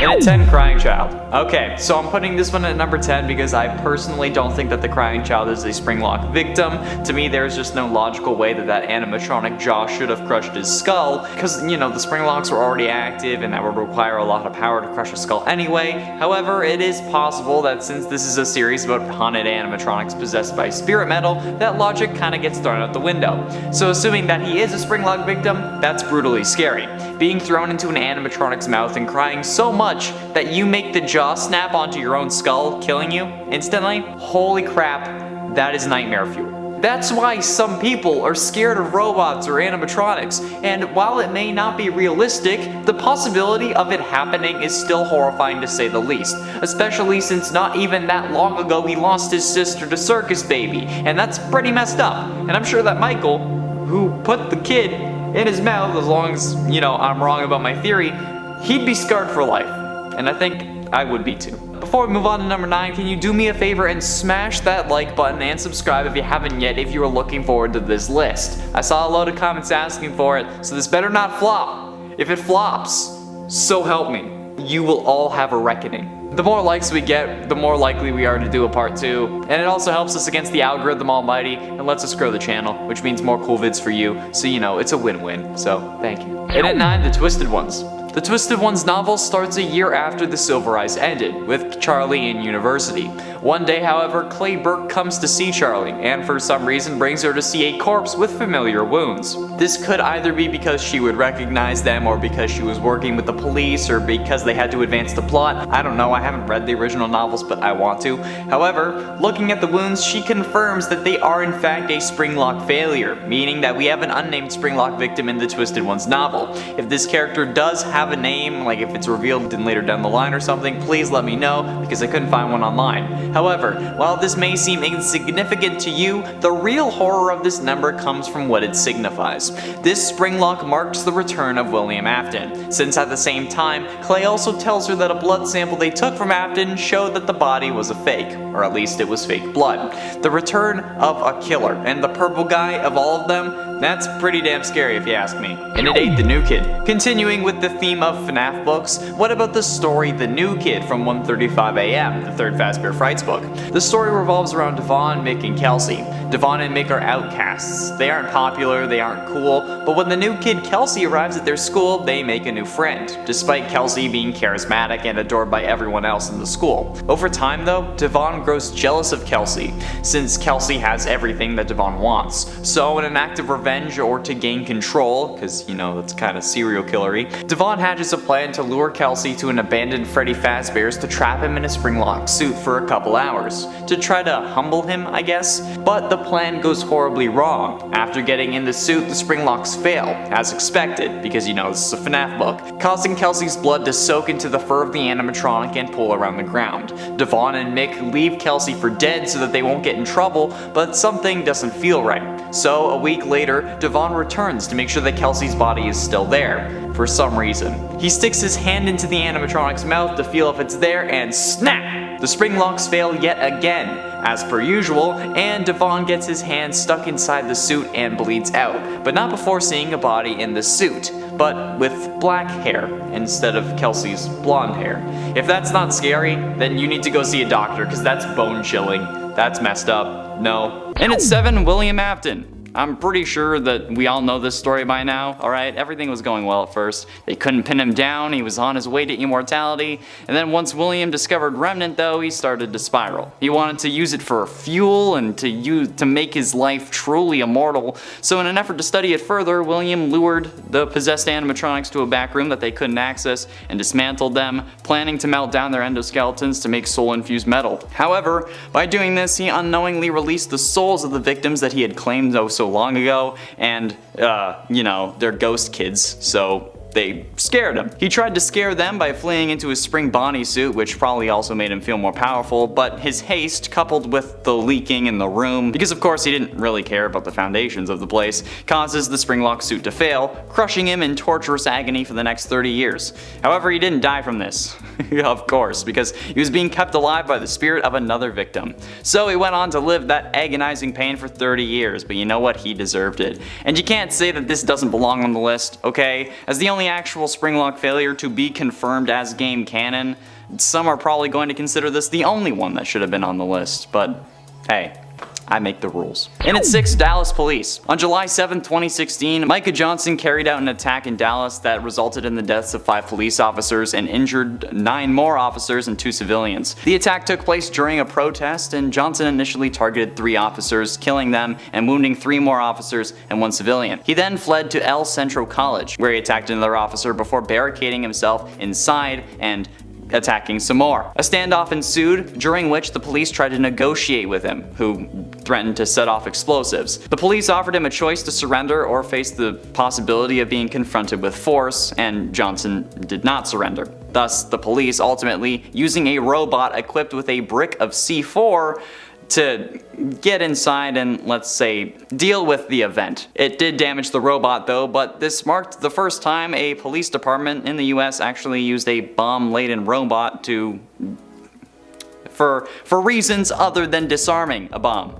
And at 10, Crying Child. Okay, so I'm putting this one at number 10 because I personally don't think that the Crying Child is a Springlock victim. To me, there's just no logical way that that animatronic jaw should have crushed his skull, because, you know, the Springlocks were already active and that would require a lot of power to crush a skull anyway. However, it is possible that since this is a series about haunted animatronics possessed by spirit metal, that logic kinda gets thrown out the window. So assuming that he is a Springlock victim, that's brutally scary. Being thrown into an animatronic's mouth and crying so much that you make the jaw snap onto your own skull, killing you instantly? Holy crap, that is nightmare fuel. That's why some people are scared of robots or animatronics, and while it may not be realistic, the possibility of it happening is still horrifying to say the least, especially since not even that long ago he lost his sister to Circus Baby, and that's pretty messed up. And I'm sure that Michael, who put the kid in his mouth, as long as, you know, I'm wrong about my theory, he'd be scarred for life, and I think I would be too. Before we move on to number 9, can you do me a favor and smash that like button and subscribe if you haven't yet if you are looking forward to this list. I saw a load of comments asking for it, so this better not flop. If it flops, so help me, you will all have a reckoning. The more likes we get, the more likely we are to do a part 2, and it also helps us against the algorithm almighty and lets us grow the channel, which means more cool vids for you, so you know, it's a win-win, so thank you. And at 9, The Twisted Ones. The Twisted Ones novel starts a year after The Silver Eyes ended, with Charlie in university. One day, however, Clay Burke comes to see Charlie, and for some reason brings her to see a corpse with familiar wounds. This could either be because she would recognize them, or because she was working with the police, or because they had to advance the plot. I don't know, I haven't read the original novels, but I want to. However, looking at the wounds, she confirms that they are in fact a Springlock failure, meaning that we have an unnamed Springlock victim in the Twisted Ones novel. If this character does have a name, like if it's revealed in later down the line or something, please let me know, because I couldn't find one online. However, while this may seem insignificant to you, the real horror of this number comes from what it signifies. This Springlock marks the return of William Afton, since at the same time, Clay also tells her that a blood sample they took from Afton showed that the body was a fake, or at least it was fake blood. The return of a killer, and the purple guy of all of them, that's pretty damn scary if you ask me. And it ain't The New Kid. Continuing with the theme of FNAF books, what about the story The New Kid from 1:35 AM, the third Fazbear Frights book? The story revolves around Devon, Mick, and Kelsey. Devon and Mick are outcasts. They aren't popular, they aren't cool, but when the new kid Kelsey arrives at their school, they make a new friend, despite Kelsey being charismatic and adored by everyone else in the school. Over time though, Devon grows jealous of Kelsey, since Kelsey has everything that Devon wants. So in an act of revenge or to gain control, because you know that's kind of serial killery, Devon hatches a plan to lure Kelsey to an abandoned Freddy Fazbear's to trap him in a Springlock suit for a couple hours, to try to humble him, I guess. But the plan goes horribly wrong. After getting in the suit, the Springlocks fail, as expected, because you know this is a FNAF book, causing Kelsey's blood to soak into the fur of the animatronic and pull around the ground. Devon and Mick leave Kelsey for dead so that they won't get in trouble, but something doesn't feel right. So a week later, Devon returns to make sure that Kelsey's body is still there, for some reason. He sticks his hand into the animatronic's mouth to feel if it's there, and snap! The Springlocks fail yet again, as per usual, and Devon gets his hand stuck inside the suit and bleeds out, but not before seeing a body in the suit, but with black hair instead of Kelsey's blonde hair. If that's not scary, then you need to go see a doctor, because that's bone chilling. That's messed up. No. And at 7, William Afton. I'm pretty sure that we all know this story by now, alright? Everything was going well at first. They couldn't pin him down, he was on his way to immortality, and then once William discovered Remnant though, he started to spiral. He wanted to use it for fuel and to make his life truly immortal, so in an effort to study it further, William lured the possessed animatronics to a back room that they couldn't access and dismantled them, planning to melt down their endoskeletons to make soul-infused metal. However, by doing this, he unknowingly released the souls of the victims that he had claimed so long ago, and you know, they're ghost kids, so they scared him. He tried to scare them by fleeing into his spring Bonnie suit, which probably also made him feel more powerful, but his haste, coupled with the leaking in the room, because of course he didn't really care about the foundations of the place, causes the Springlock suit to fail, crushing him in torturous agony for the next 30 years. However, he didn't die from this. Of course, because he was being kept alive by the spirit of another victim. So he went on to live that agonizing pain for 30 years, but you know what? He deserved it. And you can't say that this doesn't belong on the list, okay? As the only only actual Springlock failure to be confirmed as game canon, some are probably going to consider this the only one that should have been on the list, but hey, I make the rules. And at 6, Dallas police. On July 7, 2016, Micah Johnson carried out an attack in Dallas that resulted in the deaths of 5 police officers and injured 9 more officers and 2 civilians. The attack took place during a protest, and Johnson initially targeted 3 officers, killing them and wounding 3 more officers and 1 civilian. He then fled to El Centro College, where he attacked another officer before barricading himself inside and attacking some more. A standoff ensued, during which the police tried to negotiate with him, who threatened to set off explosives. The police offered him a choice to surrender or face the possibility of being confronted with force, and Johnson did not surrender. Thus, the police ultimately, using a robot equipped with a brick of C4, to get inside and, let's say, deal with the event. It did damage the robot though, but this marked the first time a police department in the US actually used a bomb-laden robot for reasons other than disarming a bomb.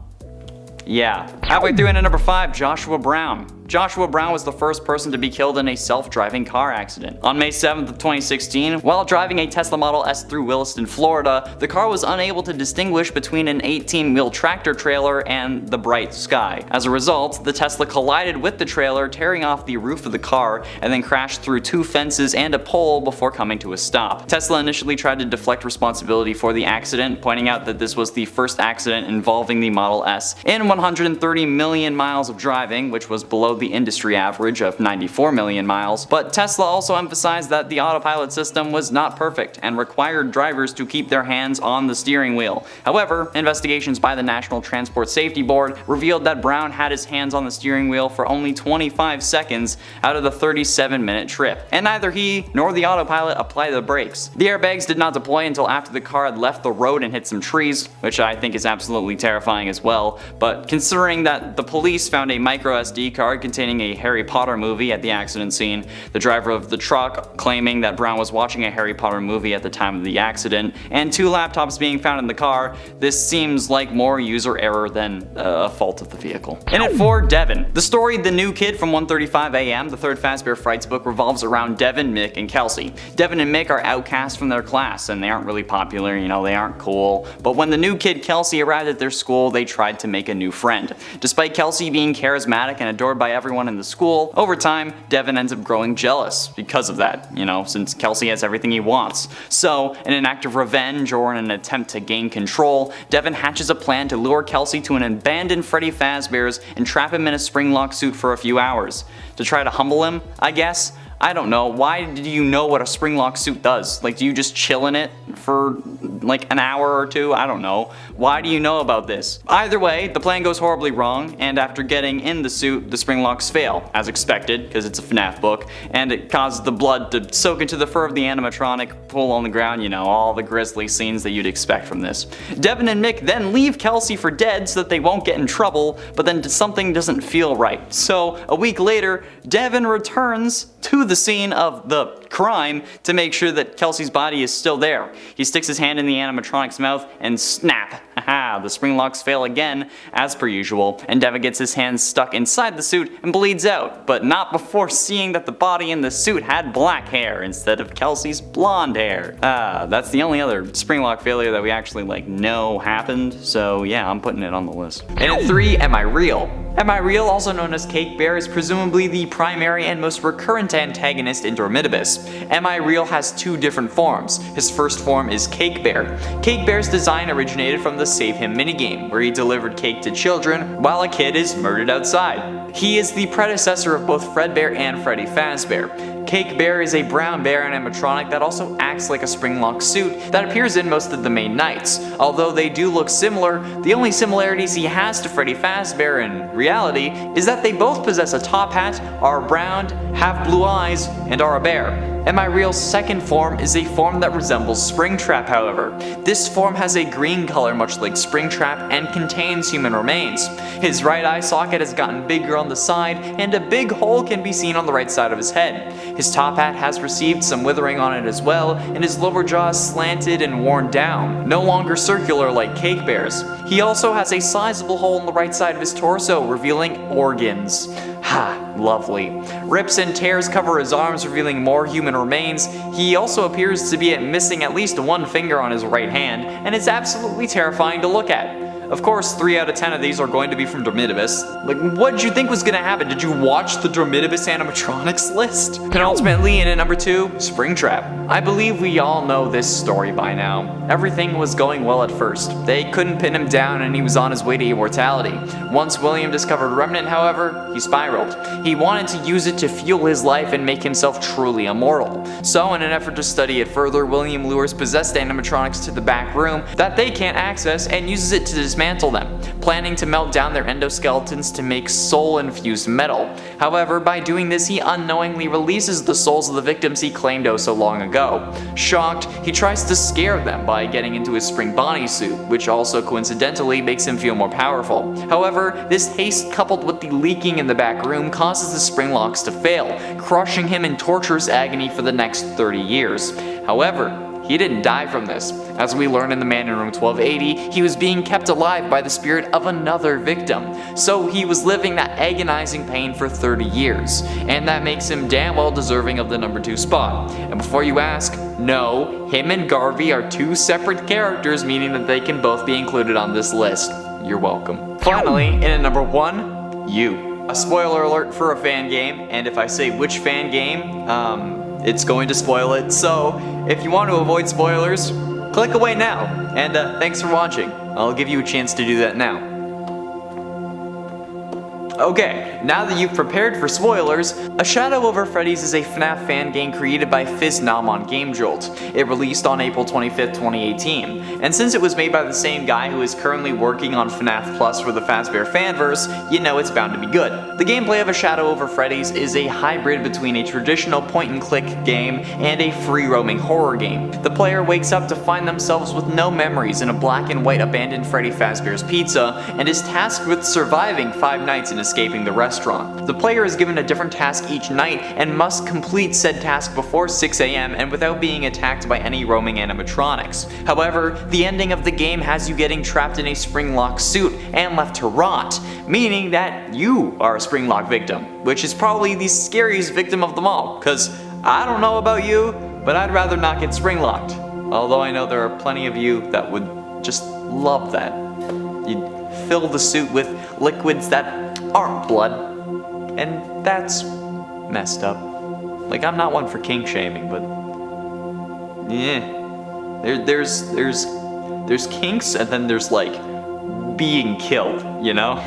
Yeah. Halfway through into number 5, Joshua Brown. Joshua Brown was the first person to be killed in a self-driving car accident. On May 7th of 2016, while driving a Tesla Model S through Williston, Florida, the car was unable to distinguish between an 18-wheel tractor trailer and the bright sky. As a result, the Tesla collided with the trailer, tearing off the roof of the car, and then crashed through 2 fences and a pole before coming to a stop. Tesla initially tried to deflect responsibility for the accident, pointing out that this was the first accident involving the Model S in 130 million miles of driving, which was below the industry average of 94 million miles, but Tesla also emphasized that the autopilot system was not perfect and required drivers to keep their hands on the steering wheel. However, investigations by the National Transport Safety Board revealed that Brown had his hands on the steering wheel for only 25 seconds out of the 37-minute trip, and neither he nor the autopilot applied the brakes. The airbags did not deploy until after the car had left the road and hit some trees, which I think is absolutely terrifying as well, but considering that the police found a micro SD card containing a Harry Potter movie at the accident scene, the driver of the truck claiming that Brown was watching a Harry Potter movie at the time of the accident, and 2 laptops being found in the car, this seems like more user error than a fault of the vehicle. And at 4, Devin. The story The New Kid from 1:35 a.m., the 3rd Fazbear Frights book, revolves around Devin, Mick, and Kelsey. Devin and Mick are outcasts from their class, and they aren't really popular, they aren't cool, but when the new kid Kelsey arrived at their school, they tried to make a new friend. Despite Kelsey being charismatic and adored by everyone in the school, over time, Devin ends up growing jealous because of that, since Kelsey has everything he wants. So, in an act of revenge or in an attempt to gain control, Devin hatches a plan to lure Kelsey to an abandoned Freddy Fazbear's and trap him in a Springlock suit for a few hours. To try to humble him, I guess? I don't know. Why do you know what a Springlock suit does? Do you just chill in it for an hour or 2? I don't know. Why do you know about this? Either way, the plan goes horribly wrong, and after getting in the suit, the Springlocks fail, as expected, because it's a FNAF book, and it causes the blood to soak into the fur of the animatronic, pool on the ground, all the grisly scenes that you'd expect from this. Devin and Mick then leave Kelsey for dead so that they won't get in trouble, but then something doesn't feel right. So, a week later, Devin returns to the scene of the crime to make sure that Kelsey's body is still there. He sticks his hand in the animatronic's mouth and snap! Haha, the Springlocks fail again, as per usual, and Devin gets his hand stuck inside the suit and bleeds out, but not before seeing that the body in the suit had black hair instead of Kelsey's blonde hair. That's the only other Springlock failure that we actually know happened, so yeah, I'm putting it on the list. And at 3, Am I Real? Am I Real, also known as Cake Bear, is presumably the primary and most recurrent antagonist in Dormitibus. Am I Real has 2 different forms. His first form is Cake Bear. Cake Bear's design originated from the Save Him minigame, where he delivered cake to children while a kid is murdered outside. He is the predecessor of both Fredbear and Freddy Fazbear. Cake Bear is a brown bear animatronic that also acts like a Springlock suit that appears in most of the main nights. Although they do look similar, the only similarities he has to Freddy Fazbear in reality is that they both possess a top hat, are brown, have blue eyes, and are a bear. Am I Real's second form is a form that resembles Springtrap, however. This form has a green color much like Springtrap and contains human remains. His right eye socket has gotten bigger on the side and a big hole can be seen on the right side of his head. His top hat has received some withering on it as well, and his lower jaw is slanted and worn down, no longer circular like Cake Bear's. He also has a sizable hole in the right side of his torso, revealing organs. Ha! lovely. Rips and tears cover his arms, revealing more human remains. He also appears to be missing at least one finger on his right hand, and it's absolutely terrifying to look at. Of course, 3 out of 10 of these are going to be from Dromitibus. Like, what did you think was gonna happen? Did you watch the Dromitibus animatronics list? Penultimately, in at number 2, Springtrap. I believe we all know this story by now. Everything was going well at first. They couldn't pin him down and he was on his way to immortality. Once William discovered Remnant, however, he spiraled. He wanted to use it to fuel his life and make himself truly immortal. So, in an effort to study it further, William lures possessed animatronics to the back room that they can't access and uses it to dismantle them, planning to melt down their endoskeletons to make soul-infused metal. However, by doing this, he unknowingly releases the souls of the victims he claimed oh so long ago. Shocked, he tries to scare them by getting into his spring bodysuit, which also coincidentally makes him feel more powerful. However, this haste coupled with the leaking in the back room causes the Springlocks to fail, crushing him in torturous agony for the next 30 years. However, he didn't die from this. As we learn in the Man in Room 1280, he was being kept alive by the spirit of another victim. So he was living that agonizing pain for 30 years. And that makes him damn well deserving of the number 2 spot. And before you ask, no, him and Garvey are 2 separate characters, meaning that they can both be included on this list. You're welcome. Finally, in at number 1, you. A spoiler alert for a fan game, and if I say which fan game, it's going to spoil it. So, if you want to avoid spoilers, click away now. And thanks for watching. I'll give you a chance to do that now. Okay, now that you've prepared for spoilers, A Shadow Over Freddy's is a FNAF fan game created by FizzNom on GameJolt. It released on April 25th, 2018. And since it was made by the same guy who is currently working on FNAF Plus for the Fazbear fanverse, you know it's bound to be good. The gameplay of A Shadow Over Freddy's is a hybrid between a traditional point-and-click game and a free-roaming horror game. The player wakes up to find themselves with no memories in a black and white abandoned Freddy Fazbear's Pizza and is tasked with surviving 5 nights in escaping the restaurant. The player is given a different task each night and must complete said task before 6 AM and without being attacked by any roaming animatronics. However, the ending of the game has you getting trapped in a Springlock suit and left to rot, meaning that you are a Springlock victim, which is probably the scariest victim of them all, cause I don't know about you, but I'd rather not get Springlocked. Although I know there are plenty of you that would just love that. You'd fill the suit with liquids that aren't blood, and that's messed up. Like, I'm not one for kink shaming, but yeah, there's kinks, and then there's like being killed, you know?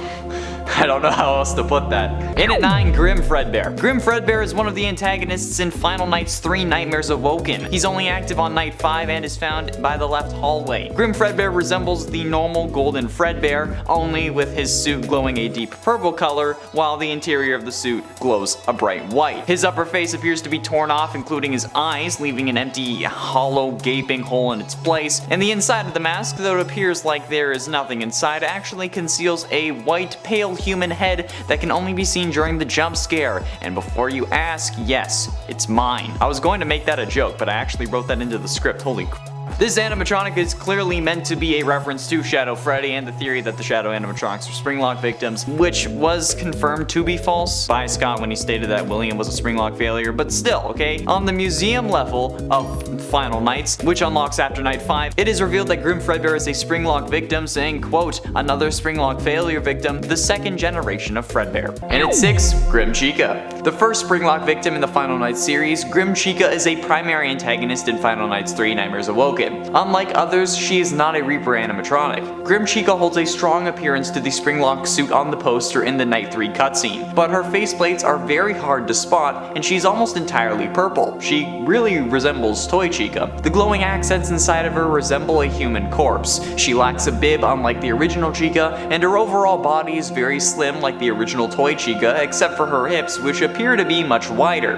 I don't know how else to put that. In at 9, Grim Fredbear. Grim Fredbear is one of the antagonists in Final Nights 3 Nightmares Awoken. He's only active on night 5 and is found by the left hallway. Grim Fredbear resembles the normal golden Fredbear, only with his suit glowing a deep purple color, while the interior of the suit glows a bright white. His upper face appears to be torn off, including his eyes, leaving an empty, hollow, gaping hole in its place, and the inside of the mask, though it appears like there is nothing inside, actually conceals a white, pale human head that can only be seen during the jump scare. And before you ask, yes, it's mine. I was going to make that a joke, but I actually wrote that into the script. Holy crap. This animatronic is clearly meant to be a reference to Shadow Freddy and the theory that the Shadow animatronics are Springlock victims, which was confirmed to be false by Scott when he stated that William was a Springlock failure, but still, okay? On the museum level of Final Nights, which unlocks after night 5, it is revealed that Grim Fredbear is a Springlock victim, saying, quote, another Springlock failure victim, the 2nd generation of Fredbear. And at 6, Grim Chica. The first Springlock victim in the Final Nights series, Grim Chica is a primary antagonist in Final Nights 3 Nightmares Awoken. Unlike others, she is not a Reaper animatronic. Grim Chica holds a strong appearance to the Springlock suit on the poster in the Night 3 cutscene, but her faceplates are very hard to spot and she's almost entirely purple. She really resembles Toy Chica. The glowing accents inside of her resemble a human corpse. She lacks a bib unlike the original Chica, and her overall body is very slim like the original Toy Chica, except for her hips, which appear to be much wider.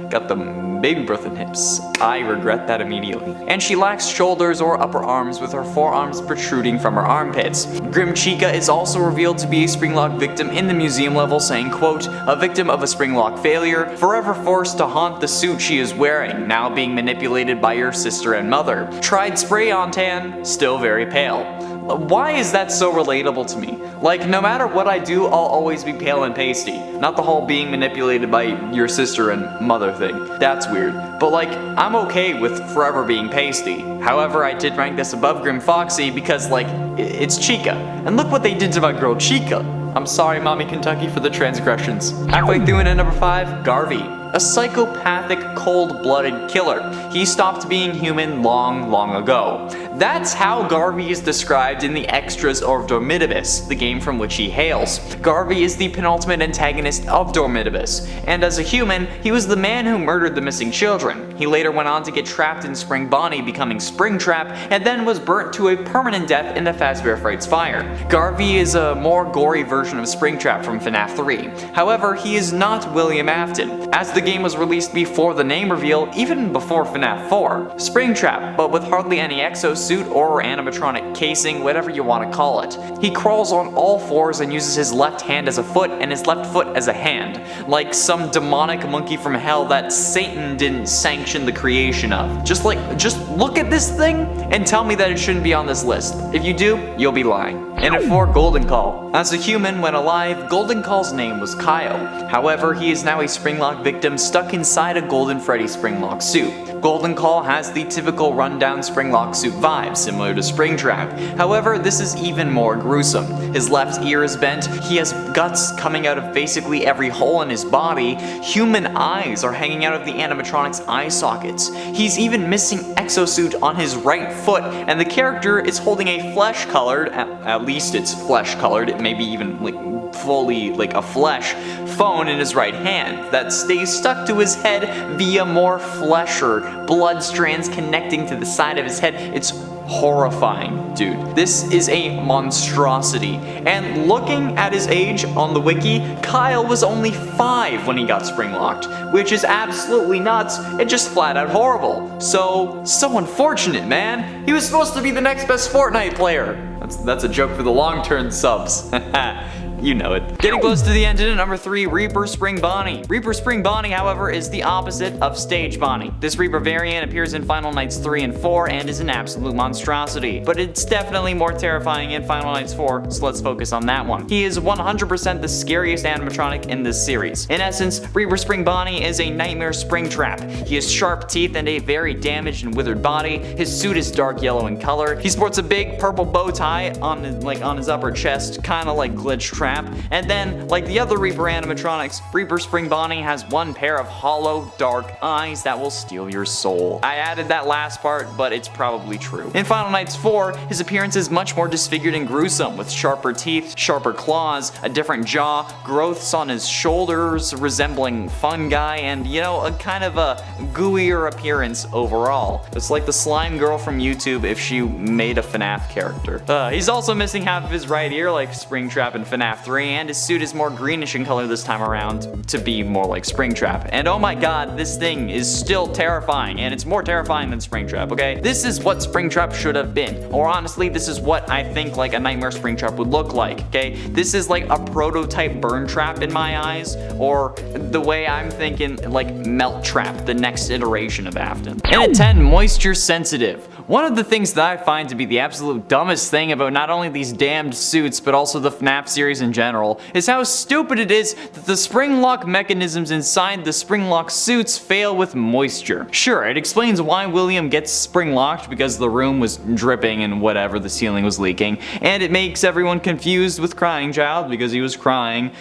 Got the baby birth and hips. I regret that immediately. And she lacks shoulders or upper arms, with her forearms protruding from her armpits. Grim Chica is also revealed to be a Springlock victim in the museum level, saying, quote, a victim of a Springlock failure, forever forced to haunt the suit she is wearing, now being manipulated by her sister and mother. Tried spray on tan, still very pale. why is that so relatable to me? Like, no matter what I do, I'll always be pale and pasty. Not the whole being manipulated by your sister and mother thing. That's weird. But like, I'm okay with forever being pasty. However, I did rank this above Grim Foxy because like, it's Chica. And look what they did to my girl Chica. I'm sorry, Mommy Kentucky, for the transgressions. Halfway through it at number 5, Garvey. A psychopathic, cold-blooded killer. He stopped being human long, long ago. That's how Garvey is described in the extras of Dormitibus, the game from which he hails. Garvey is the penultimate antagonist of Dormitibus, and as a human, he was the man who murdered the missing children. He later went on to get trapped in Spring Bonnie, becoming Springtrap, and then was burnt to a permanent death in the Fazbear Frights fire. Garvey is a more gory version of Springtrap from FNAF 3. However, he is not William Afton, as the game was released before the name reveal, even before FNAF 4. Springtrap, but with hardly any exosuit or animatronic casing, whatever you want to call it. He crawls on all fours and uses his left hand as a foot and his left foot as a hand, like some demonic monkey from hell that Satan didn't sanction the creation of. Just look at this thing and tell me that it shouldn't be on this list. If you do, you'll be lying. And at 4, Golden Call. As a human, when alive, Golden Call's name was Kyle. However, he is now a Springlock victim stuck inside a Golden Freddy Springlock suit. Golden Call has the typical rundown Springlock suit vibe, similar to Springtrap. However, this is even more gruesome. His left ear is bent, he has guts coming out of basically every hole in his body, human eyes are hanging out of the animatronic's eye sockets. He's even missing exosuit on his right foot, and the character is holding a flesh-colored, at least it's flesh-colored, it may be even like fully like a flesh phone in his right hand that stays stuck to his head via more flesh or blood strands connecting to the side of his head. It's horrifying, dude. This is a monstrosity. And looking at his age on the wiki, Kyle was only 5 when he got Springlocked, which is absolutely nuts and just flat out horrible. So unfortunate, man. He was supposed to be the next best Fortnite player. That's a joke for the long-term subs. You know it. Getting close to the end, and at number 3, Reaper Spring Bonnie. Reaper Spring Bonnie, however, is the opposite of Stage Bonnie. This Reaper variant appears in Final Nights 3 and 4 and is an absolute monstrosity, but it's definitely more terrifying in Final Nights 4, so let's focus on that one. He is 100% the scariest animatronic in this series. In essence, Reaper Spring Bonnie is a nightmare Springtrap. He has sharp teeth and a very damaged and withered body. His suit is dark yellow in color. He sports a big purple bow tie on his upper chest, kinda like Glitch Trap. And then, like the other Reaper animatronics, Reaper Spring Bonnie has one pair of hollow, dark eyes that will steal your soul. I added that last part, but it's probably true. In Final Nights 4, his appearance is much more disfigured and gruesome, with sharper teeth, sharper claws, a different jaw, growths on his shoulders resembling fungi, and a kind of a gooier appearance overall. It's like the slime girl from YouTube if she made a FNAF character. He's also missing half of his right ear like Springtrap and FNAF 3, and his suit is more greenish in color this time around to be more like Springtrap. And oh my god, this thing is still terrifying, and it's more terrifying than Springtrap, okay? This is what Springtrap should have been, or honestly, this is what I think like a Nightmare Springtrap would look like, okay? This is like a prototype Burn Trap in my eyes, or the way I'm thinking, like Melt Trap, the next iteration of Afton. And at 10, Moisture Sensitive. One of the things that I find to be the absolute dumbest thing about not only these damned suits, but also the FNAF series in general, is how stupid it is that the Springlock mechanisms inside the Springlock suits fail with moisture. Sure, it explains why William gets Springlocked because the room was dripping and whatever, the ceiling was leaking, and it makes everyone confused with Crying Child because he was crying.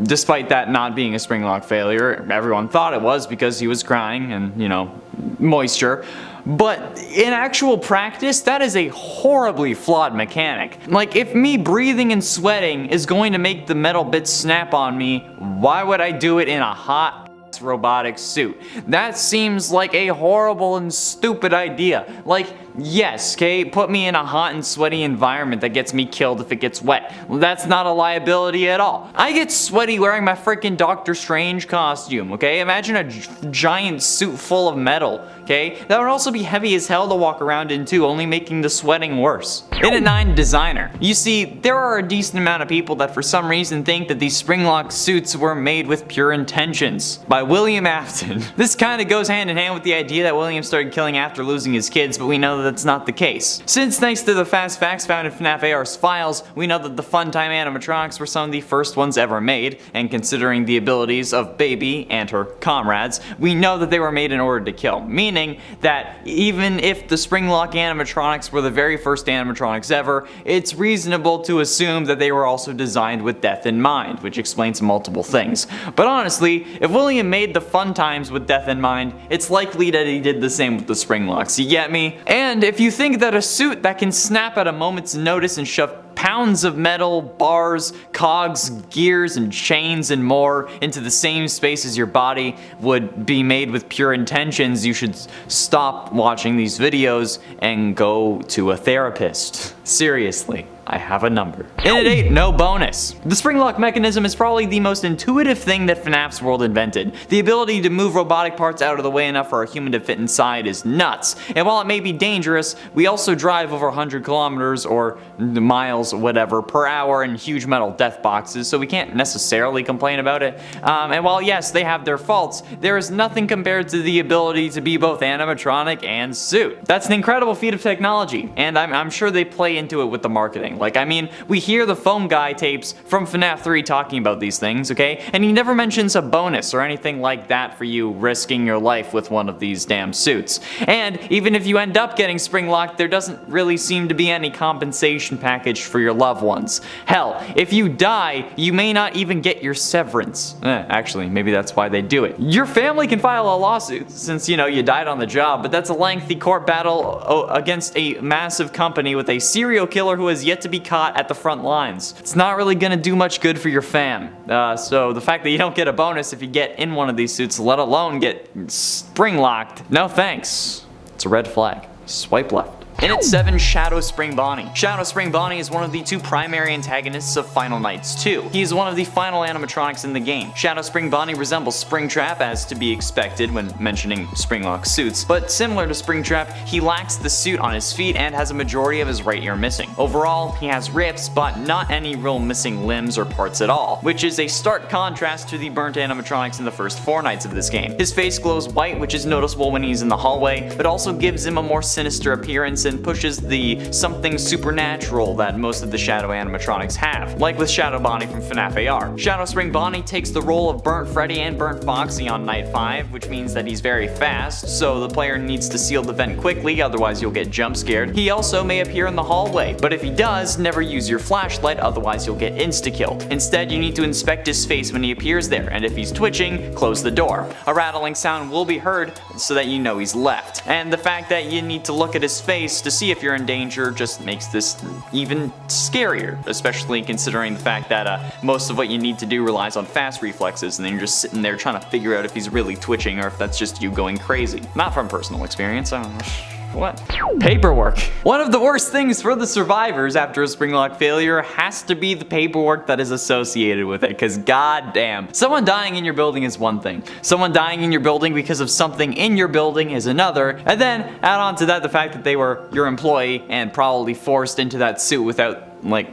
Despite that not being a Springlock failure, everyone thought it was because he was crying and, moisture. But in actual practice, that is a horribly flawed mechanic. Like, if me breathing and sweating is going to make the metal bits snap on me, why would I do it in a hot robotic suit? That seems like a horrible and stupid idea. Like, yes, okay, put me in a hot and sweaty environment that gets me killed if it gets wet. That's not a liability at all. I get sweaty wearing my freaking Doctor Strange costume, okay? Imagine a giant suit full of metal. okay? That would also be heavy as hell to walk around in too, only making the sweating worse. In at 9, designer. You see, there are a decent amount of people that for some reason think that these Springlock suits were made with pure intentions. By William Afton. This kind of goes hand in hand with the idea that William started killing after losing his kids, but we know that that's not the case. Since thanks to the fast facts found in FNAF AR's files, we know that the Funtime animatronics were some of the first ones ever made, and considering the abilities of Baby and her comrades, we know that they were made in order to kill. Meaning that even if the Springlock animatronics were the very first animatronics ever, it's reasonable to assume that they were also designed with death in mind, which explains multiple things. But honestly, if William made the Funtimes with death in mind, it's likely that he did the same with the Springlocks, you get me? And if you think that a suit that can snap at a moment's notice and shove pounds of metal, bars, cogs, gears, and chains and more into the same space as your body would be made with pure intentions, you should stop watching these videos and go to a therapist. Seriously. I have a number. In at 8, no bonus. The Springlock mechanism is probably the most intuitive thing that FNAF's world invented. The ability to move robotic parts out of the way enough for a human to fit inside is nuts. And while it may be dangerous, we also drive over 100 kilometers or miles, whatever, per hour in huge metal death boxes, so we can't necessarily complain about it. And while yes, they have their faults, there is nothing compared to the ability to be both animatronic and suit. That's an incredible feat of technology, and I'm sure they play into it with the marketing. Like, I mean, we hear the phone guy tapes from FNAF 3 talking about these things, okay? And he never mentions a bonus or anything like that for you risking your life with one of these damn suits. And even if you end up getting Springlocked, there doesn't really seem to be any compensation package for your loved ones. Hell, if you die, you may not even get your severance. Actually, maybe that's why they do it. Your family can file a lawsuit since, you know, you died on the job, but that's a lengthy court battle against a massive company with a serial killer who has yet to be caught at the front lines. It's not really gonna do much good for your fam. So the fact that you don't get a bonus if you get in one of these suits, let alone get Springlocked, no thanks. It's a red flag. Swipe left. In at 7, Shadow Spring Bonnie. Shadow Spring Bonnie is one of the two primary antagonists of Final Nights 2. He is one of the final animatronics in the game. Shadow Spring Bonnie resembles Springtrap, as to be expected when mentioning Springlock suits, but similar to Springtrap, he lacks the suit on his feet and has a majority of his right ear missing. Overall, he has rips, but not any real missing limbs or parts at all, which is a stark contrast to the burnt animatronics in the first 4 nights of this game. His face glows white, which is noticeable when he's in the hallway, but also gives him a more sinister appearance and pushes the something supernatural that most of the Shadow animatronics have, like with Shadow Bonnie from FNAF AR. Shadow Spring Bonnie takes the role of Burnt Freddy and Burnt Foxy on night 5, which means that he's very fast, so the player needs to seal the vent quickly, otherwise you'll get jump scared. He also may appear in the hallway, but if he does, never use your flashlight, otherwise you'll get insta-killed. Instead, you need to inspect his face when he appears there, and if he's twitching, close the door. A rattling sound will be heard so that you know he's left. And the fact that you need to look at his face to see if you're in danger just makes this even scarier, especially considering the fact that most of what you need to do relies on fast reflexes, and then you're just sitting there trying to figure out if he's really twitching or if that's just you going crazy. Not from personal experience, I don't know. What? Paperwork. One of the worst things for the survivors after a Springlock failure has to be the paperwork that is associated with it, because goddamn. Someone dying in your building is one thing. Someone dying in your building because of something in your building is another, and then add on to that the fact that they were your employee and probably forced into that suit without, like,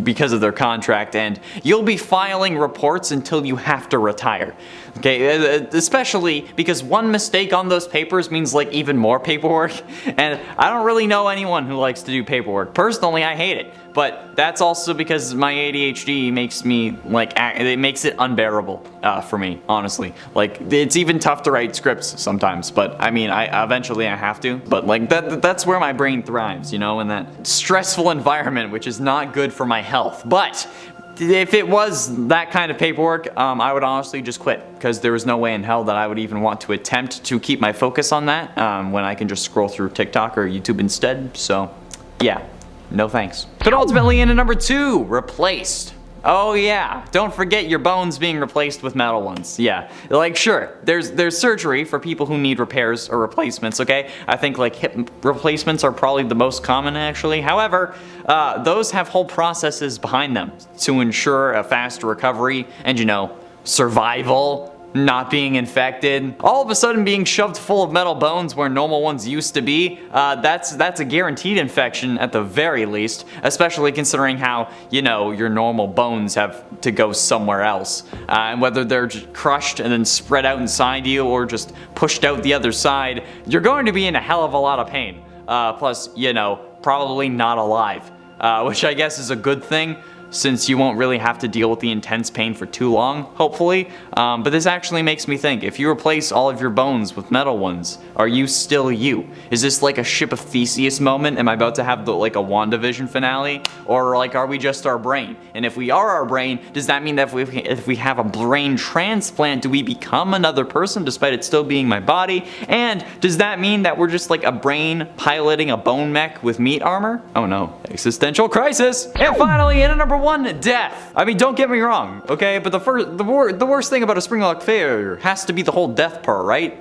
because of their contract, and you'll be filing reports until you have to retire. Okay, especially because one mistake on those papers means like even more paperwork, and I don't really know anyone who likes to do paperwork. Personally, I hate it, but that's also because my ADHD makes me like, it makes it unbearable for me, honestly. Like, it's even tough to write scripts sometimes, but I mean, eventually I have to, but like that's where my brain thrives, you know, in that stressful environment, which is not good for my health. But if it was that kind of paperwork, I would honestly just quit, because there was no way in hell that I would even want to attempt to keep my focus on that when I can just scroll through TikTok or YouTube instead. So yeah, no thanks. But ultimately, in at number 2, replaced. Oh yeah, don't forget your bones being replaced with metal ones. Yeah, like sure, there's surgery for people who need repairs or replacements, okay? I think like hip replacements are probably the most common actually. However, those have whole processes behind them to ensure a fast recovery and, you know, survival not being infected, all of a sudden being shoved full of metal bones where normal ones used to be, that's a guaranteed infection at the very least, especially considering how, you know, your normal bones have to go somewhere else. And whether they're just crushed and then spread out inside you or just pushed out the other side, you're going to be in a hell of a lot of pain. Plus, you know, probably not alive, which I guess is a good thing, since you won't really have to deal with the intense pain for too long, hopefully. But this actually makes me think, if you replace all of your bones with metal ones, are you still you? Is this like a Ship of Theseus moment? Am I about to have like a WandaVision finale? Or like, are we just our brain? And if we are our brain, does that mean that if we have a brain transplant, do we become another person despite it still being my body? And does that mean that we're just like a brain piloting a bone mech with meat armor? Oh no, existential crisis! And finally, in at number 1, death. I mean, don't get me wrong, okay? But the worst thing about a Springlock failure has to be the whole death part, right?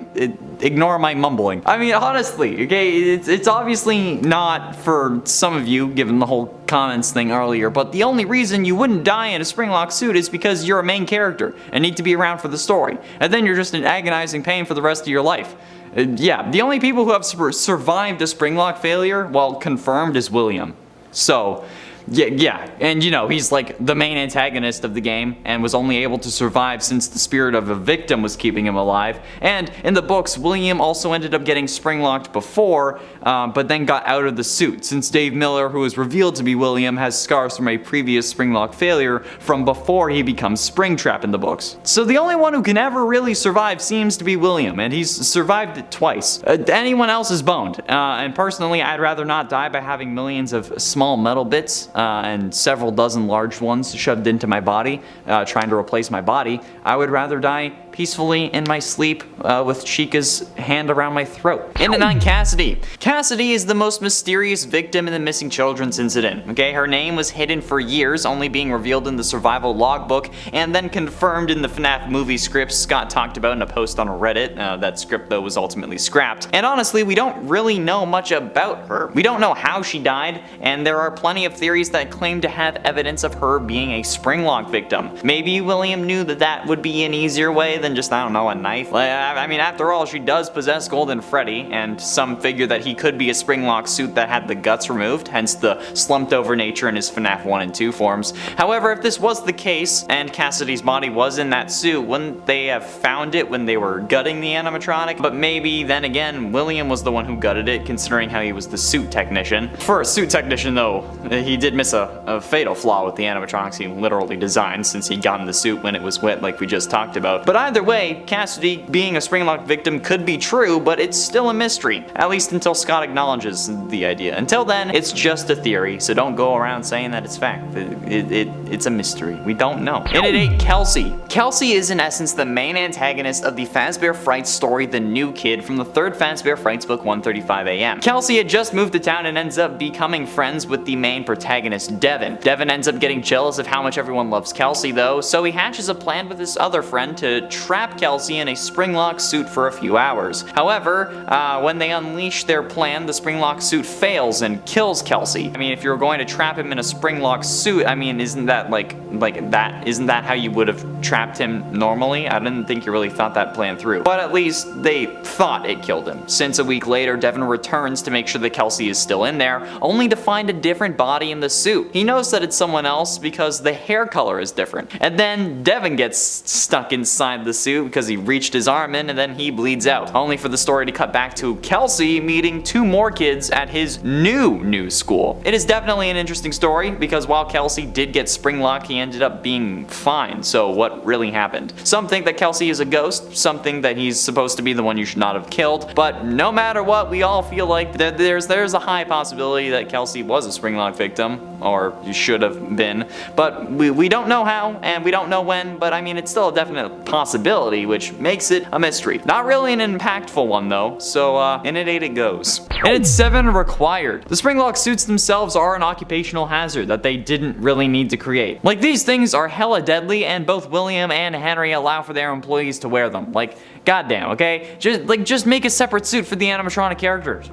Ignore my mumbling. I mean, honestly, okay, it's obviously not for some of you, given the whole comments thing earlier, but the only reason you wouldn't die in a Springlock suit is because you're a main character and need to be around for the story. And then you're just in agonizing pain for the rest of your life. Yeah, the only people who have survived a Springlock failure, well, confirmed, is William. So, yeah, and you know, he's like the main antagonist of the game and was only able to survive since the spirit of a victim was keeping him alive. And in the books, William also ended up getting springlocked before, but then got out of the suit, since Dave Miller, who was revealed to be William, has scars from a previous Springlock failure from before he becomes Springtrap in the books. So the only one who can ever really survive seems to be William, and he's survived it twice. Anyone else is boned, and personally, I'd rather not die by having millions of small metal bits and several dozen large ones shoved into my body, trying to replace my body. I would rather die peacefully in my sleep with Chica's hand around my throat. In at 9, Cassidy. Cassidy is the most mysterious victim in the missing children's incident. Okay, her name was hidden for years, only being revealed in the survival logbook and then confirmed in the FNAF movie script Scott talked about in a post on Reddit. That script though was ultimately scrapped. And honestly, we don't really know much about her. We don't know how she died, and there are plenty of theories that claim to have evidence of her being a Springlock victim. Maybe William knew that would be an easier way than just, I don't know, a knife. I mean, after all, she does possess Golden Freddy, and some figure that he could be a Springlock suit that had the guts removed, hence the slumped over nature in his FNAF 1 and 2 forms. However, if this was the case, and Cassidy's body was in that suit, wouldn't they have found it when they were gutting the animatronic? But maybe, then again, William was the one who gutted it, considering how he was the suit technician. For a suit technician though, he did miss a fatal flaw with the animatronics he literally designed, since he got in the suit when it was wet like we just talked about. But either way, Cassidy being a Springlock victim could be true, but it's still a mystery, at least until Scott acknowledges the idea. Until then, it's just a theory, so don't go around saying that it's fact. It's a mystery. We don't know. In at 8, Kelsey. Kelsey is in essence the main antagonist of the Fazbear Frights story The New Kid from the 3rd Fazbear Frights book 135 AM. Kelsey had just moved to town and ends up becoming friends with the main protagonist, Devin. Devin ends up getting jealous of how much everyone loves Kelsey though, so he hatches a plan with his other friend to trap Kelsey in a Springlock suit for a few hours. However, when they unleash their plan, the Springlock suit fails and kills Kelsey. I mean, if you're going to trap him in a Springlock suit, I mean, isn't that isn't that how you would have trapped him normally? I didn't think you really thought that plan through. But at least they thought it killed him, since a week later, Devin returns to make sure that Kelsey is still in there, only to find a different body in the suit. He knows that it's someone else because the hair color is different. And then Devin gets stuck inside the suit because he reached his arm in and then he bleeds out. Only for the story to cut back to Kelsey meeting 2 more kids at his new school. It is definitely an interesting story because while Kelsey did get Springlock, he ended up being fine. So what really happened? Some think that Kelsey is a ghost, some think that he's supposed to be the one you should not have killed, but no matter what, we all feel like there's a high possibility that Kelsey was a Springlock victim, or you should have been, but we don't know how and we don't know when, but I mean, it's still a definite possibility, which makes it a mystery. Not really an impactful one though, so in at 8 it goes. And at 7, required. The Springlock suits themselves are an occupational hazard that they didn't really need to create. Like, these things are hella deadly, and both William and Henry allow for their employees to wear them. Like, goddamn, okay? Just make a separate suit for the animatronic characters,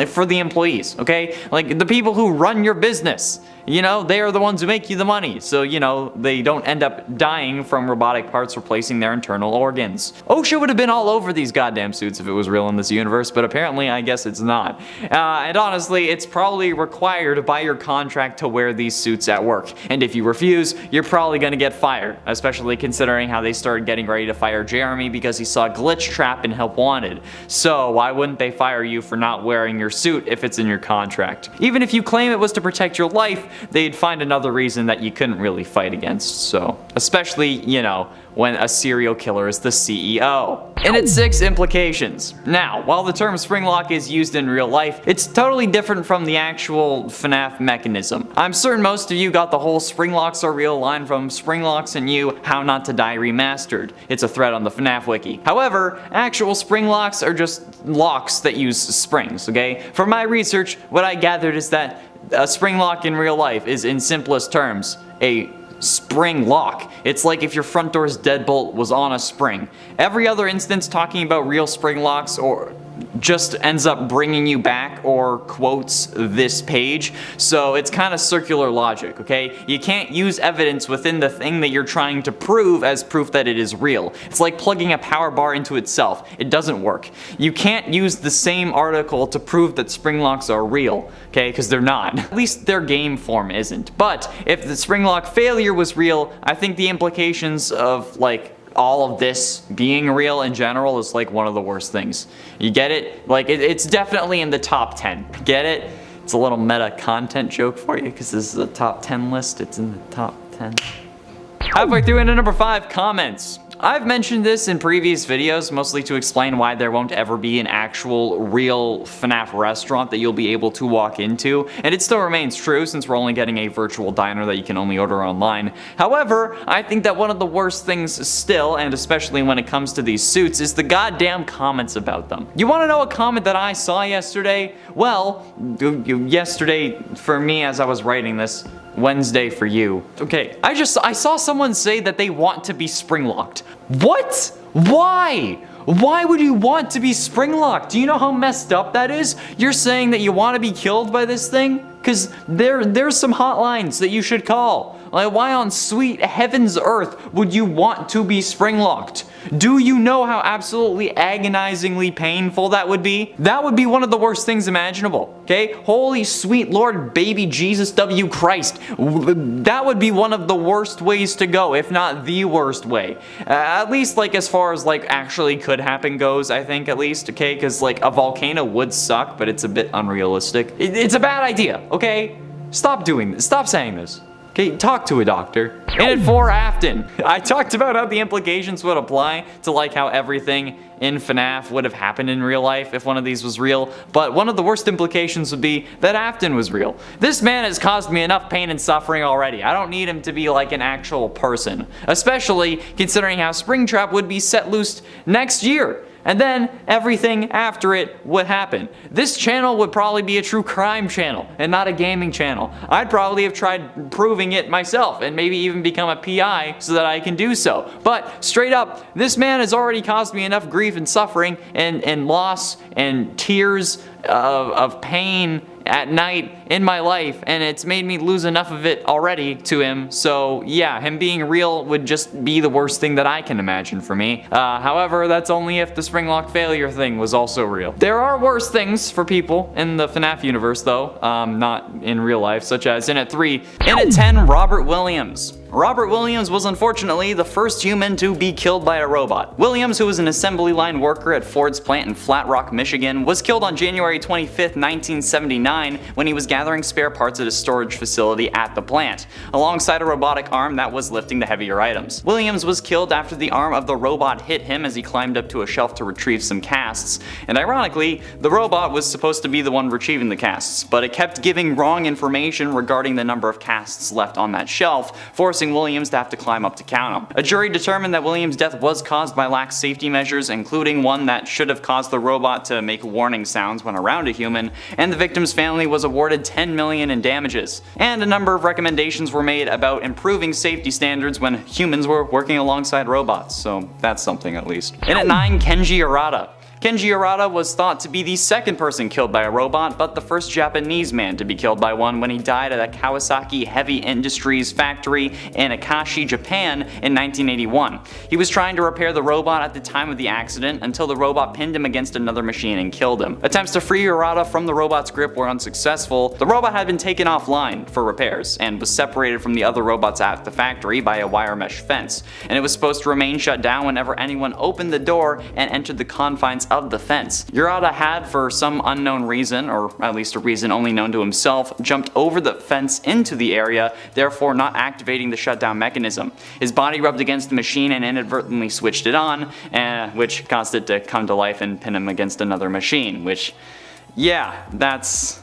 for the employees, okay? Like, the people who run your business. business. You know, they are the ones who make you the money, so, you know, they don't end up dying from robotic parts replacing their internal organs. OSHA would have been all over these goddamn suits if it was real in this universe, but apparently I guess it's not. And honestly, it's probably required by your contract to wear these suits at work, and if you refuse, you're probably gonna get fired, especially considering how they started getting ready to fire Jeremy because he saw Glitch Trap in Help Wanted. So why wouldn't they fire you for not wearing your suit if it's in your contract? Even if you claim it was to protect your life, they'd find another reason that you couldn't really fight against, so. Especially, you know, when a serial killer is the CEO. And its 6 implications. Now, while the term Springlock is used in real life, it's totally different from the actual FNAF mechanism. I'm certain most of you got the whole Springlocks are real line from Springlocks and You, How Not to Die Remastered. It's a thread on the FNAF wiki. However, actual Springlocks are just locks that use springs, okay? From my research, what I gathered is that a spring lock in real life is, in simplest terms, a spring lock. It's like if your front door's deadbolt was on a spring. Every other instance talking about real spring locks or just ends up bringing you back or quotes this page, so it's kind of circular logic, okay? You can't use evidence within the thing that you're trying to prove as proof that it is real. It's like plugging a power bar into itself. It doesn't work. You can't use the same article to prove that spring locks are real, okay? Because they're not. At least their game form isn't. But if the spring lock failure was real, I think the implications of, like, all of this being real in general is like one of the worst things. You get it? Like, it's definitely in the top 10. Get it? It's a little meta content joke for you because this is a top 10 list. It's in the top 10. Halfway through into number 5, comments. I've mentioned this in previous videos, mostly to explain why there won't ever be an actual real FNAF restaurant that you'll be able to walk into, and it still remains true since we're only getting a virtual diner that you can only order online. However, I think that one of the worst things still, and especially when it comes to these suits, is the goddamn comments about them. You wanna know a comment that I saw yesterday? Well, yesterday for me as I was writing this, Wednesday for you. Okay, I saw someone say that they want to be spring-locked. What? Why? Why would you want to be spring-locked? Do you know how messed up that is? You're saying that you want to be killed by this thing? Because there's some hotlines that you should call. Like, why on sweet heaven's earth would you want to be spring-locked? Do you know how absolutely agonizingly painful that would be? That would be one of the worst things imaginable, okay? Holy sweet Lord baby Jesus W. Christ. That would be one of the worst ways to go, if not the worst way. At least, like, as far as, like, actually could happen goes, I think, at least, okay? Because, like, a volcano would suck, but it's a bit unrealistic. It's a bad idea, okay? Stop doing this. Stop saying this. Okay, talk to a doctor. And for Afton, I talked about how the implications would apply to, like, how everything in FNAF would have happened in real life if one of these was real, but one of the worst implications would be that Afton was real. This man has caused me enough pain and suffering already. I don't need him to be like an actual person, especially considering how Springtrap would be set loose next year. And then everything after it would happen. This channel would probably be a true crime channel and not a gaming channel. I'd probably have tried proving it myself and maybe even become a PI so that I can do so. But straight up, this man has already caused me enough grief and suffering and loss and tears of pain at night in my life, and it's made me lose enough of it already to him. So yeah, him being real would just be the worst thing that I can imagine for me. However, that's only if the Springlock failure thing was also real. There are worse things for people in the FNAF universe though, not in real life, such as in at 3. In at 10, Robert Williams. Robert Williams was unfortunately the first human to be killed by a robot. Williams, who was an assembly line worker at Ford's plant in Flat Rock, Michigan, was killed on January 25th, 1979 when he was gathering spare parts at a storage facility at the plant, alongside a robotic arm that was lifting the heavier items. Williams was killed after the arm of the robot hit him as he climbed up to a shelf to retrieve some casts, and ironically, the robot was supposed to be the one retrieving the casts, but it kept giving wrong information regarding the number of casts left on that shelf, forcing Williams to have to climb up to count them. A jury determined that Williams' death was caused by lax safety measures, including one that should have caused the robot to make warning sounds when around a human, and the victim's family was awarded $10 million in damages. And a number of recommendations were made about improving safety standards when humans were working alongside robots, so that's something at least. And at 9, Kenji Arata. Kenji Arata was thought to be the second person killed by a robot, but the first Japanese man to be killed by one when he died at a Kawasaki Heavy Industries factory in Akashi, Japan in 1981. He was trying to repair the robot at the time of the accident until the robot pinned him against another machine and killed him. Attempts to free Arata from the robot's grip were unsuccessful. The robot had been taken offline for repairs and was separated from the other robots at the factory by a wire mesh fence, and it was supposed to remain shut down whenever anyone opened the door and entered the confines of the fence. Arata had, for some unknown reason, or at least a reason only known to himself, jumped over the fence into the area, therefore not activating the shutdown mechanism. His body rubbed against the machine and inadvertently switched it on, which caused it to come to life and pin him against another machine, which, yeah, yikes.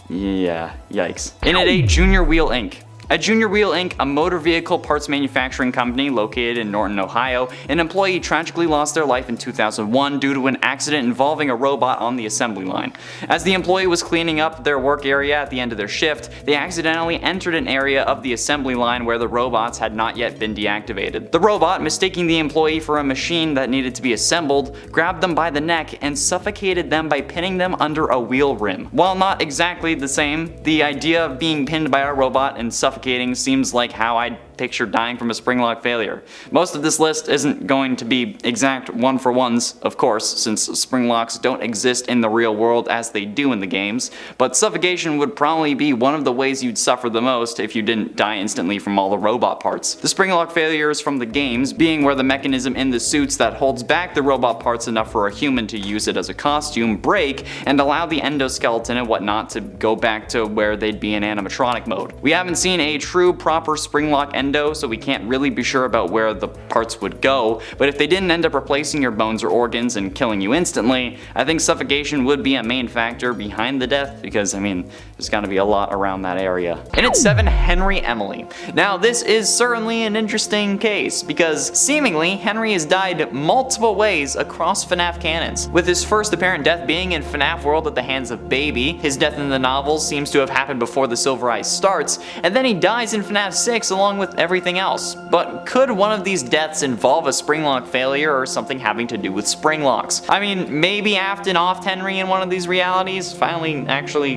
In at 8, Junior Wheel Inc. At Junior Wheel Inc., a motor vehicle parts manufacturing company located in Norton, Ohio, an employee tragically lost their life in 2001 due to an accident involving a robot on the assembly line. As the employee was cleaning up their work area at the end of their shift, they accidentally entered an area of the assembly line where the robots had not yet been deactivated. The robot, mistaking the employee for a machine that needed to be assembled, grabbed them by the neck and suffocated them by pinning them under a wheel rim. While not exactly the same, the idea of being pinned by a robot and suffocating seems like how I'd picture dying from a Springlock failure. Most of this list isn't going to be exact one-for-ones, of course, since Springlocks don't exist in the real world as they do in the games, but suffocation would probably be one of the ways you'd suffer the most if you didn't die instantly from all the robot parts. The Springlock failures from the games being where the mechanism in the suits that holds back the robot parts enough for a human to use it as a costume break and allow the endoskeleton and whatnot to go back to where they'd be in animatronic mode. We haven't seen a true proper Springlock endo, so we can't really be sure about where the parts would go, but if they didn't end up replacing your bones or organs and killing you instantly, I think suffocation would be a main factor behind the death, because I mean, there's gotta be a lot around that area. And at 7, Henry Emily. Now this is certainly an interesting case, because seemingly Henry has died multiple ways across FNAF canons, with his first apparent death being in FNAF World at the hands of Baby. His death in the novels seems to have happened before the Silver Eye starts, and then he dies in FNAF 6 along with everything else. But could one of these deaths involve a Springlock failure or something having to do with Springlocks? I mean, maybe Afton offed Henry in one of these realities, finally actually,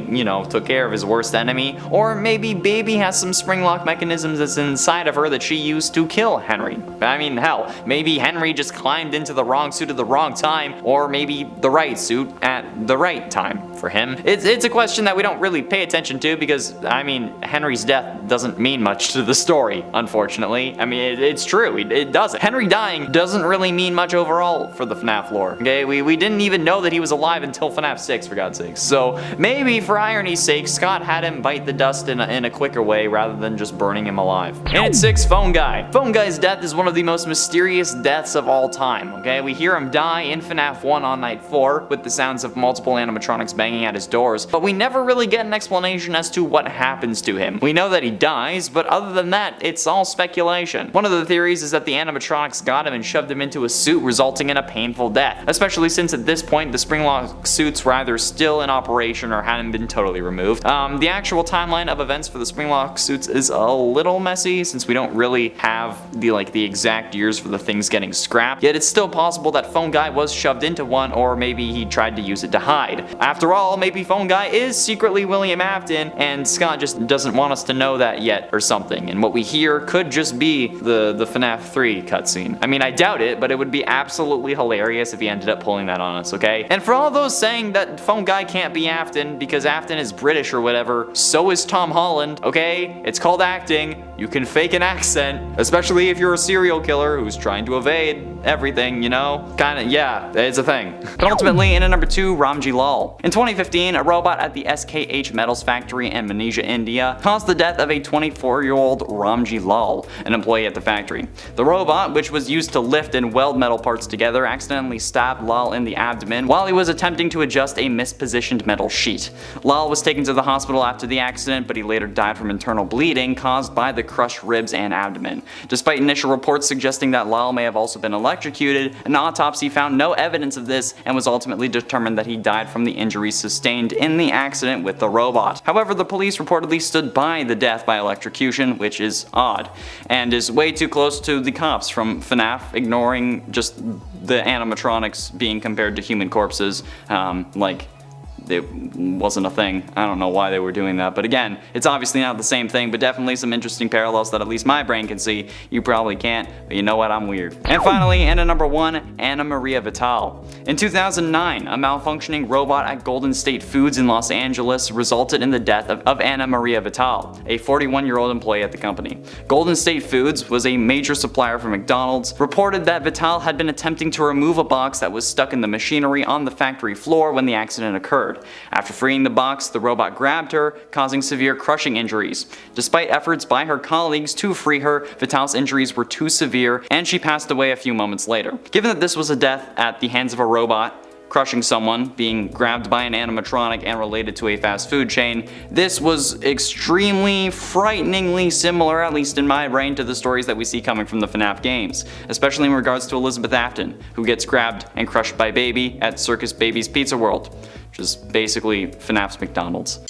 took care of his worst enemy, or maybe Baby has some Springlock mechanisms that's inside of her that she used to kill Henry. I mean, hell, maybe Henry just climbed into the wrong suit at the wrong time, or maybe the right suit at the right time for him. It's a question that we don't really pay attention to because, I mean, Henry's death doesn't mean much to the story, unfortunately. I mean, it's true, it doesn't. Henry dying doesn't really mean much overall for the FNAF lore, okay? We didn't even know that he was alive until FNAF 6, for God's sakes. So maybe for irony's sake, Scott had him bite the dust in a quicker way rather than just burning him alive. And at 6, Phone Guy. Phone Guy's death is one of the most mysterious deaths of all time, okay? We hear him die in FNAF 1 on night 4 with the sounds of multiple animatronics banging at his doors, but we never really get an explanation as to what happens to him. We know that he dies, but other than that, it's all speculation. One of the theories is that the animatronics got him and shoved him into a suit, resulting in a painful death, especially since at this point the Springlock suits were either still in operation or hadn't been totally removed. The actual timeline of events for the Springlock suits is a little messy since we don't really have the exact years for the things getting scrapped, yet it's still possible that Phone Guy was shoved into one, or maybe he tried to use it to hide. After all, maybe Phone Guy is secretly William Afton and Scott just doesn't want us to know that yet or something, and what we hear could just be the FNAF 3 cutscene. I mean, I doubt it, but it would be absolutely hilarious if he ended up pulling that on us, okay? And for all those saying that Phone Guy can't be Afton because Afton is British or whatever, so is Tom Holland, okay? It's called acting. You can fake an accent, especially if you're a serial killer who's trying to evade everything, Kinda, yeah, it's a thing. But ultimately, in at number 2, Ramji Lal. In 2015, a robot at the SKH Metals factory in Manesia, India, caused the death of a 24-year-old Ramji Lal, an employee at the factory. The robot, which was used to lift and weld metal parts together, accidentally stabbed Lal in the abdomen while he was attempting to adjust a mispositioned metal sheet. Lal was taken to the hospital after the accident, but he later died from internal bleeding caused by the crushed ribs and abdomen. Despite initial reports suggesting that Lal may have also been electrocuted, an autopsy found no evidence of this and was ultimately determined that he died from the injuries sustained in the accident with the robot. However, the police reportedly stood by the death by electrocution, which is odd, and is way too close to the cops from FNAF ignoring just the animatronics being compared to human corpses, like it wasn't a thing. I don't know why they were doing that, but again, it's obviously not the same thing, but definitely some interesting parallels that at least my brain can see. You probably can't, but you know what, I'm weird. And finally, and at number 1, Anna Maria Vital. In 2009, a malfunctioning robot at Golden State Foods in Los Angeles resulted in the death of Anna Maria Vital, a 41-year-old employee at the company. Golden State Foods was a major supplier for McDonald's, reported that Vital had been attempting to remove a box that was stuck in the machinery on the factory floor when the accident occurred. After freeing the box, the robot grabbed her, causing severe crushing injuries. Despite efforts by her colleagues to free her, Vital's injuries were too severe and she passed away a few moments later. Given that this was a death at the hands of a robot, crushing someone, being grabbed by an animatronic, and related to a fast food chain, this was extremely, frighteningly similar, at least in my brain, to the stories that we see coming from the FNAF games, especially in regards to Elizabeth Afton, who gets grabbed and crushed by Baby at Circus Baby's Pizza World, which is basically FNAF's McDonald's.